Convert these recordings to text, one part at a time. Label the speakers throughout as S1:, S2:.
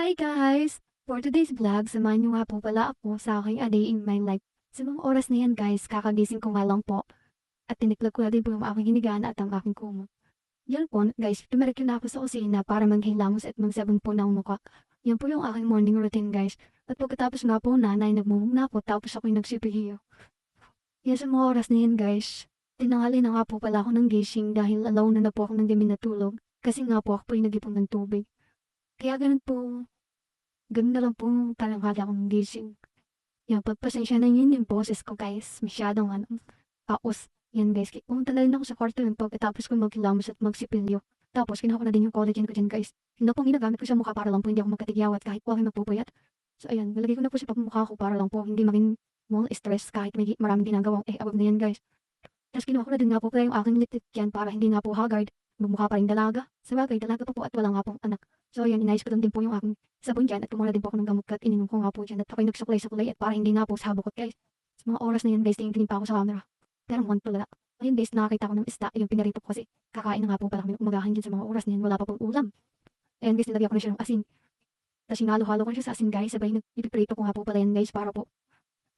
S1: Hi guys! For today's vlog, samahan niyo nga po pala ako sa aking A Day in My Life. Sa mga oras na yan guys, kakagising ko nga lang po. At tiniklag ko na din po yung aking hinigaan at ang aking kumot. Yan po guys, tumirik na ako sa kusina para maghilamos at magsabon po ng mukha. Yan po yung aking morning routine guys. At pagkatapos nga po nanay nagmumug na ako tapos ako'y nagsipihiyo. Yan sa mga oras na yan guys, tinanghali na nga po pala ako ng gising dahil alone na po ako ng gabi natulog. Kasi nga po ako po'y nag-ipon ng tubig. Kaya ganun na lang po talanghali akong gising. Yan, pagpasensya na yun yung boses ko guys. Masyadong paus. Yan guys, pumunta na rin ako sa kwarto yun pagkatapos ko maghilamos at magsipilyo. Tapos kinuha ko na din yung collagen ko dyan guys. Yun na pong ginagamit ko sa mukha para lang po hindi ako magkatigyawat kahit po ako magpupuyat. So ayan, nalagay ko na po sa pagmukha ko para lang po hindi maging more stress kahit may maraming ginagawang above na yan guys. Tapos kinuha ko na din nga po pala yung aking litik yan para hindi nga po haggard. Bumukha pa rin dalaga. Sa bagay, dalaga pa po at wala nga pong anak. So ayan, inayos ko lang din po yung aking sabon dyan at kumuha din po ako ng gamot at ininom ko nga po dyan at ako'y nagsuklay-suklay at para hindi nga po sabukot guys. Sa mga oras na yan guys, tingin pa ako sa camera. Pero mukhang tulala. Ayun guys, nakakita ko ng isda, yung pinarito ko kasi kakain na nga po pala kami ng umagahan dyan sa mga oras na yan, wala pa pong ulam. Ayun guys, nilagyan ko na siya ng asin. Tapos hinalo-halo ko na siya sa asin guys, sabay ipiprito ko nga po pala yan guys para po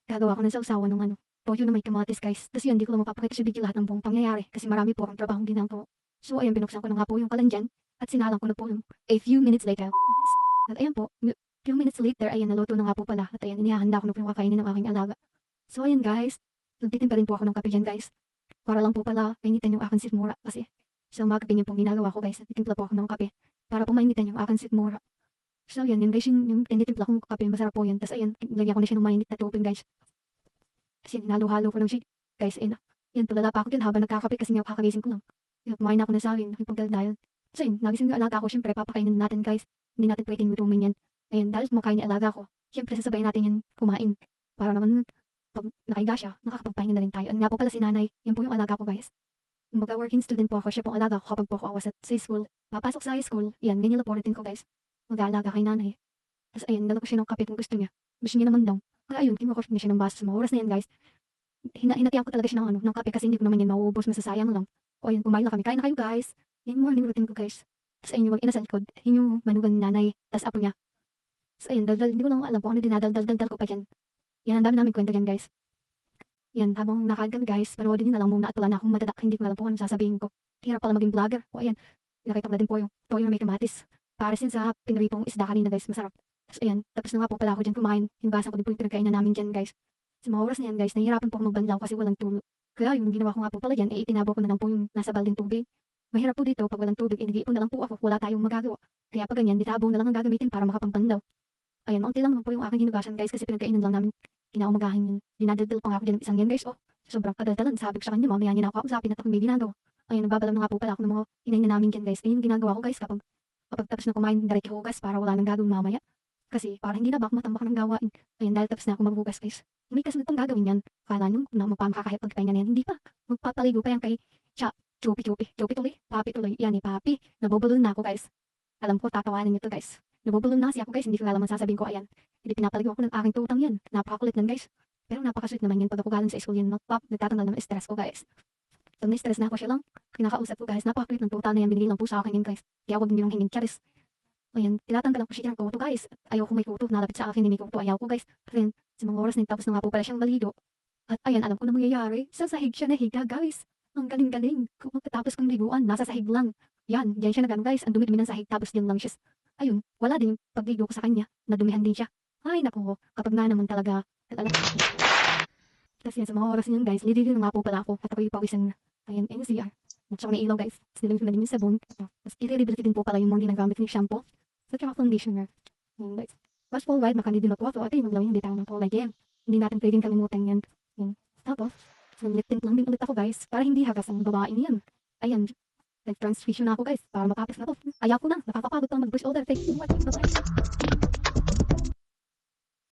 S1: gagawa ko ng sausawan ng toyo na may kamatis guys. Tapos yun, di ko lang mapapakita sa video lahat ng buong pangyayari kasi marami po akong trabahong ginagawa. So ayun, binuksan ko na nga po yung kalan dyan at sinalang ko na po yung a few minutes later. At ayan po, few minutes later, ayan, naluto na nga po pala. At ayan, inihahanda ko na po yung kakainin ng aking alaga. So ayan guys, nagtitimpa rin po ako ng kape dyan guys. Para lang po pala mainitan yung aking sikmura kasi sa umaga din yung pong ginagawa ko guys. Nagtitimpla po ako ng kape para po mainitan yung aking sikmura. So yan, yun guys, yung tinitimpla kong kape, masarap po yan. Tapos ayan, lagyan ko na siya ng mainit na tubig guys. Kasi hinalo-halo ko lang siya guys. Ayan, yan, tulala pa ako dyan habang nagkakape kasi nga kakagising ko lang. Yan, kumain na ako na sa akin, nakipagdaldayan. So yun, nagising yung alaga ko, syempre papakainin natin guys. Hindi natin pwedeng lutumin yan. Ayan, dahil kumakain yung alaga ko, syempre sasabayin natin yan kumain. Para naman, pag nakahiga siya, nakakapagpahinga na rin tayo. At nga po pala si nanay, yan po yung alaga ko guys. Kumbaga working student po ako, siya pong alaga ko kapag po ako awas sa school. Papasok sa high school, yan, ganyan lang po routine ko guys. Mag-aalaga kay nanay. Tapos ayun, dala ko siya ng kape kung gusto niya. Gusto niya naman daw. Kaya ayun, kinuha ko niya siya ng baso sa mga oras na yan guys. Hinatihan ko talaga siya ng kape kasi hindi ko naman yan mauubos, masasayang lang. O ayun, kumain na kami. Kain na kayo guys. Yan yung morning routine ko guys. Tapos ayun yung mag-inasal ko. Yun yung manugang ni nanay. Tapos apo niya. Tapos ayun, hindi ko lang alam kung ano dinadal-dal ko pa dyan. Yan, ang dami namin kwento dyan guys. Yan, habang nakain kami guys, panoodin nyo na lang muna at wala na akong madadak. Hindi ko alam po anong sasabihin ko. Hirap pala maging vlogger. O ayan, nakita ko na din po yung toyo na may kamatis. Para sin sa pinaripong isda kanina guys, masarap. Tapos ayan, tapos na nga po pala ako dyan kumain. Hinugasan ko din po yung pinagkainan namin dyan guys. Sa mga oras na yan guys, nahihirapan po ako magbanlaw kasi walang tulo. Kaya yung ginawa ko nga po pala dyan, itinabo ko na lang po yung nasa balding tubig. Mahirap po dito, pag walang tubig, nag-iipon na lang po ako, wala tayong magagawa. Kaya pag ganyan, ditabo na lang ang gagamitin para makapangpanlaw. Ayan, maunti lang naman po yung aking hinugasan guys kasi pinagkainan lang namin. Kinaumagahan yun. Dinadaldal pa nga ako dyan ng isang yan guys. Oh, sobrang kadaldalan. Sabi ko sa kanya, mamaya niya na ako kausapin at ako may ginagawa. Ayan, nagbabalam na nga po pala ako ng mga inay na namin dyan guys. Ayan yung ginagawa ko guys kapag tapos na kumain, direct hugas para wala nang gagawin mamaya. Kasi para hindi na ba matambak ng gawain. Ayan, dahil tapos na ako maghugas guys. May kasunod pang gagawin yan. Kala nyo na magpamakakahit pagkain yan. Hindi pa. Magpapaligo pa yan kay Chupi tuloy. Papi tuloy. Yan eh, papi. Nabubulol na ako guys. Alam ko, tatawanan nyo to guys. Nabubulol na kasi ako guys. Hindi ko alam ang sasabihin ko. Ayan. Hindi pinapaligo ako ng aking tutang yan. Napakakulit lang guys. Pero napakasweet naman yan pag ako galing sa school yan. Nagtatanggal ng stress ko guys. Pag na-stress na ako siya lang. Kinakausap ko guys. Napakakulit ng tuta na yan. Binigay lang po sa akin yan guys. Kaya huwag nyo yung hingin charis. Ayan, tinatanggalan ko siya ng kuto guys. Ayaw ko may kuto. Nalapit sa akin. Hindi may kuto. Ayaw ko guys. Kasi sa mga oras na tapos na nga po pala siyang maligo. At ayan, alam ko na mangyayari. Sa sahig siya nahiga guys. Ang galing-galing. Kung magkatapos kong liguan, nasa sahig lang. Yan, diyan siya nagano guys. Ang dumi-dumi ng sahig tapos diyan lang siya. Ayun, wala din yung pagligo ko sa kanya. Nadumihan din siya. Ay naku, kapag na naman talaga. Tapos yan, sa mga oras niyan guys, liligil na nga po pala ako. At ako'y pawisan na. Ayan, ayun siya. Nagsaka ng ilaw guys. Tapos nilang ko na din yung sabon. Tapos i-rebuild din po pala yung mga ginagamit ng shampoo. At saka conditioner. Ayan guys. Fast forward, makandidin ako. At ay, maglawin hindi tayo ng collagen. Hindi natin pwedeng kalimutan yan. Yan. Tapos, lip tint lang din ulit ako guys, para hindi hagas ang babae niyan. Ayan, nag-transfusion na ako guys, para matapos na to. Ayaw ko na, nakakapagod pang mag-brush order. Thank you so much. Bye-bye.